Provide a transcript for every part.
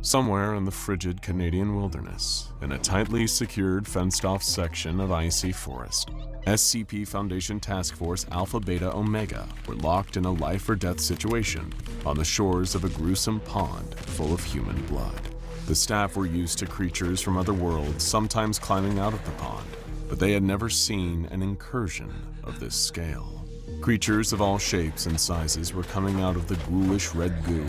Somewhere in the frigid Canadian wilderness, in a tightly secured, fenced-off section of icy forest, SCP Foundation Task Force Alpha Beta Omega were locked in a life-or-death situation on the shores of a gruesome pond full of human blood. The staff were used to creatures from other worlds sometimes climbing out of the pond, but they had never seen an incursion of this scale. Creatures of all shapes and sizes were coming out of the ghoulish red goo,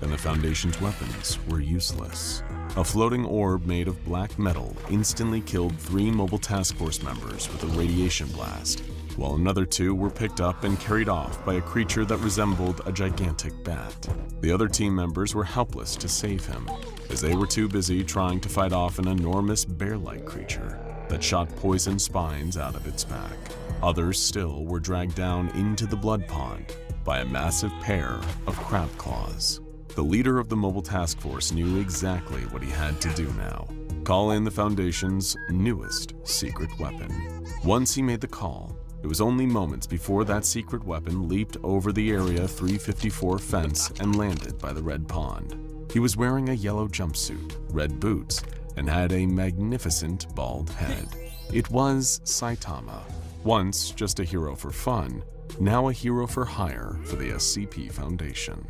and the Foundation's weapons were useless. A floating orb made of black metal instantly killed 3 mobile task force members with a radiation blast, while another 2 were picked up and carried off by a creature that resembled a gigantic bat. The other team members were helpless to save him, as they were too busy trying to fight off an enormous bear-like creature that shot poison spines out of its back. Others still were dragged down into the blood pond by a massive pair of crab claws. The leader of the mobile task force knew exactly what he had to do now: call in the Foundation's newest secret weapon. Once he made the call, it was only moments before that secret weapon leaped over the Area 354 fence and landed by the red pond. He was wearing a yellow jumpsuit, red boots, and had a magnificent bald head. It was Saitama, once just a hero for fun, now a hero for hire for the SCP Foundation.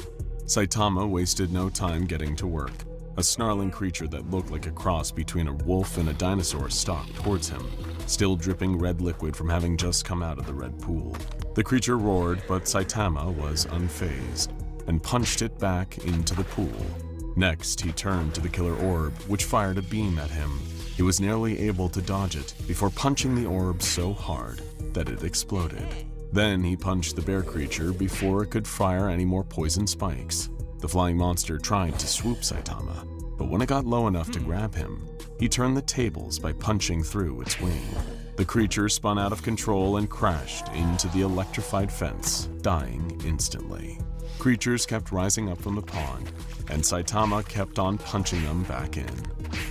Saitama wasted no time getting to work. A snarling creature that looked like a cross between a wolf and a dinosaur stalked towards him, still dripping red liquid from having just come out of the red pool. The creature roared, but Saitama was unfazed and punched it back into the pool. Next, he turned to the killer orb, which fired a beam at him. He was nearly able to dodge it before punching the orb so hard that it exploded. Then he punched the bear creature before it could fire any more poison spikes. The flying monster tried to swoop Saitama, but when it got low enough to grab him, he turned the tables by punching through its wing. The creature spun out of control and crashed into the electrified fence, dying instantly. Creatures kept rising up from the pond, and Saitama kept on punching them back in.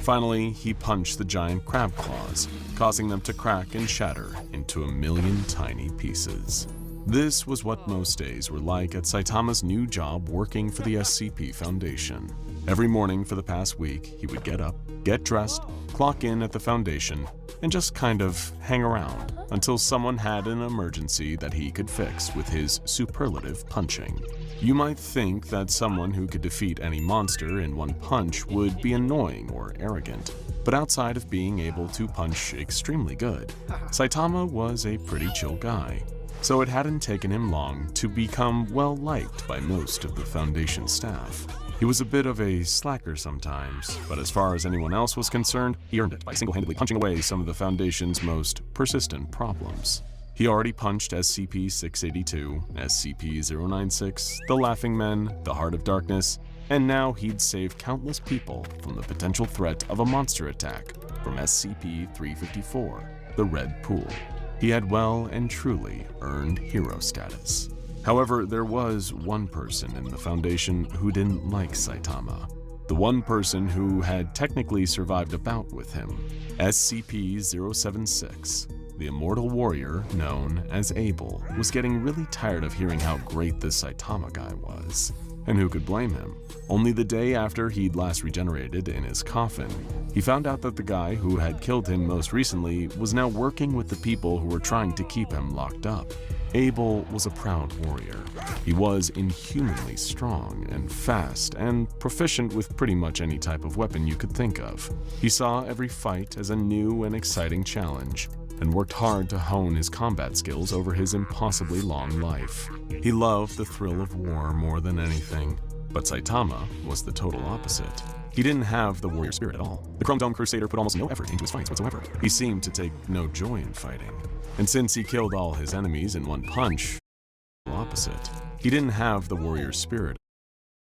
Finally, he punched the giant crab claws, causing them to crack and shatter into a million tiny pieces. This was what most days were like at Saitama's new job working for the SCP Foundation. Every morning for the past week, he would get up, get dressed, clock in at the Foundation, and just kind of hang around until someone had an emergency that he could fix with his superlative punching. You might think that someone who could defeat any monster in one punch would be annoying or arrogant, but outside of being able to punch extremely good, Saitama was a pretty chill guy, so it hadn't taken him long to become well-liked by most of the Foundation staff. He was a bit of a slacker sometimes, but as far as anyone else was concerned, he earned it by single-handedly punching away some of the Foundation's most persistent problems. He already punched SCP-682, SCP-096, the Laughing Men, the Heart of Darkness, and now he'd save countless people from the potential threat of a monster attack from SCP-354, the Red Pool. He had well and truly earned hero status. However, there was one person in the Foundation who didn't like Saitama. The one person who had technically survived a bout with him, SCP-076. The immortal warrior, known as Abel, was getting really tired of hearing how great this Saitama guy was. And who could blame him? Only the day after he'd last regenerated in his coffin, he found out that the guy who had killed him most recently was now working with the people who were trying to keep him locked up. Abel was a proud warrior. He was inhumanly strong and fast and proficient with pretty much any type of weapon you could think of. He saw every fight as a new and exciting challenge, and worked hard to hone his combat skills over his impossibly long life. He loved the thrill of war more than anything, but Saitama was the total opposite. He didn't have the warrior spirit at all. The Chrome Dome Crusader put almost no effort into his fights whatsoever. He seemed to take no joy in fighting. And since he killed all his enemies in one punch, the opposite. He didn't have the warrior spirit.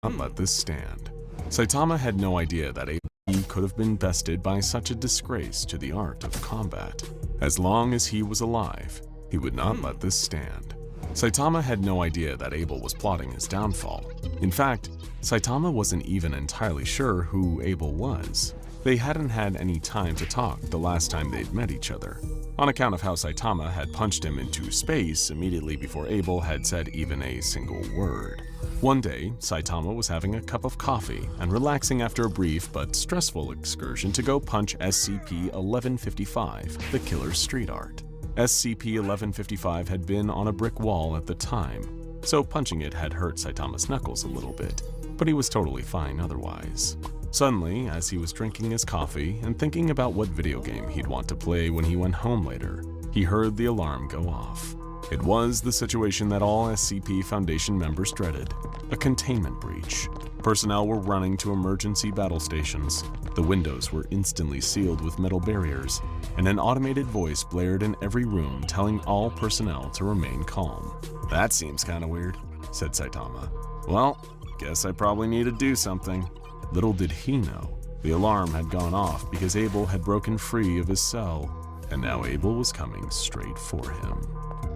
Not let this stand. Saitama had no idea that he could have been bested by such a disgrace to the art of combat. As long as he was alive, he would not let this stand. Saitama had no idea that Abel was plotting his downfall. In fact, Saitama wasn't even entirely sure who Abel was. They hadn't had any time to talk the last time they'd met each other, on account of how Saitama had punched him into space immediately before Abel had said even a single word. One day, Saitama was having a cup of coffee and relaxing after a brief but stressful excursion to go punch SCP-1155, the killer's street art. SCP-1155 had been on a brick wall at the time, so punching it had hurt Saitama's knuckles a little bit, but he was totally fine otherwise. Suddenly, as he was drinking his coffee and thinking about what video game he'd want to play when he went home later, he heard the alarm go off. It was the situation that all SCP Foundation members dreaded, a containment breach. Personnel were running to emergency battle stations. The windows were instantly sealed with metal barriers, and an automated voice blared in every room telling all personnel to remain calm. "That seems kinda weird," said Saitama. "Well, guess I probably need to do something." Little did he know, the alarm had gone off because Abel had broken free of his cell, and now Abel was coming straight for him.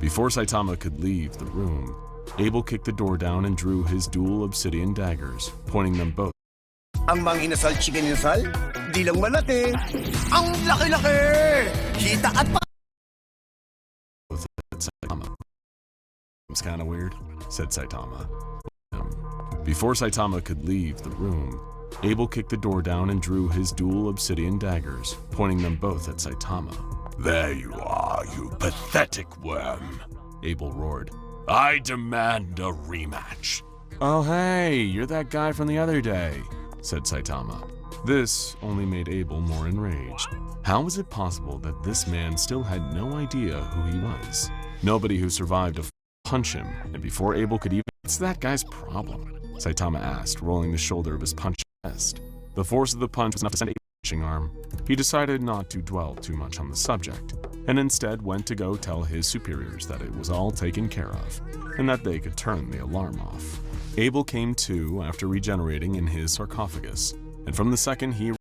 Before Saitama could leave the room, Abel kicked the door down and drew his dual obsidian daggers, pointing them both. Ang mga inasal, chicken inasal, di lang malaki. Ang laki-laki! Kita at pa... Saitama. "It's kinda weird," said Saitama. Before Saitama could leave the room, Abel kicked the door down and drew his dual obsidian daggers, pointing them both at Saitama. "There you are, you pathetic worm," Abel roared. "I demand a rematch." "Oh hey, you're that guy from the other day," said Saitama. This only made Abel more enraged. How was it possible that this man still had no idea who he was? Nobody who survived a punch him, and before Abel could even... "What's that guy's problem?" Saitama asked, rolling the shoulder of his punch chest. The force of the punch was enough to send Abel's punching arm. He decided not to dwell too much on the subject, and instead went to go tell his superiors that it was all taken care of, and that they could turn the alarm off. Abel came to after regenerating in his sarcophagus, and from the second he